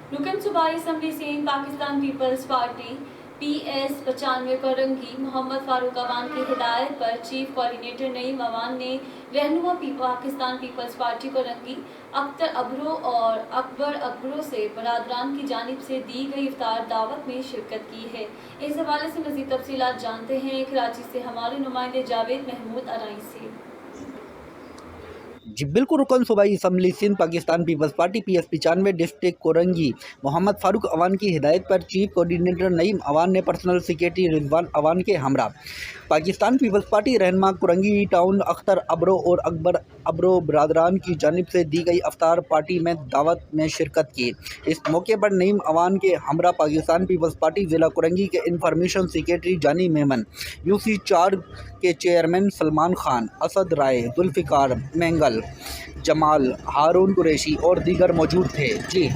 रुकन सूबाई assembly Sindh Pakistan Peoples Party PS95 Korangi Mohammad Farooq Awan की हिदायत पर चीफ कोऑर्डिनेटर नईम अवान ने रहनुमा पाकिस्तान पीपल्स पार्टी कोरंगी अख्तर अब्रो और अकबर अकबरों से बरादरान की जानिब से दी गई इफ्तार दावत में शिरकत की है। इस हवाले से मज़ीद तफसीलात जानते हैं कराची से हमारे नुमाइंदे जावेद महमूद अराई से। जी बिल्कुल, रुकन सूबाई assembly Sindh Pakistan Peoples Party PS95 district Korangi Mohammad Farooq Awan की हिदायत पर चीफ कोऑर्डिनेटर नईम अवान ने पर्सनल सेक्रेटरी रिजवान अवान के हमरा पाकिस्तान पीपल्स पार्टी रहनुमा कोरंगी टाउन अख्तर अब्रो और अकबर अब्रो बरादरान की जानिब से दी गई अफ्तार पार्टी में दावत में शिरकत की। इस मौके पर नईम अवान के हमरा पाकिस्तान पीपल्स पार्टी ज़िला कोरंगी के इंफॉर्मेशन सेक्रेटरी जानी मेमन, UC4 के चेयरमैन सलमान खान, असद राय, जुल्फ़िकार, मैंगल, जमाल, हारून कुरैशी और दीगर मौजूद थे। जी।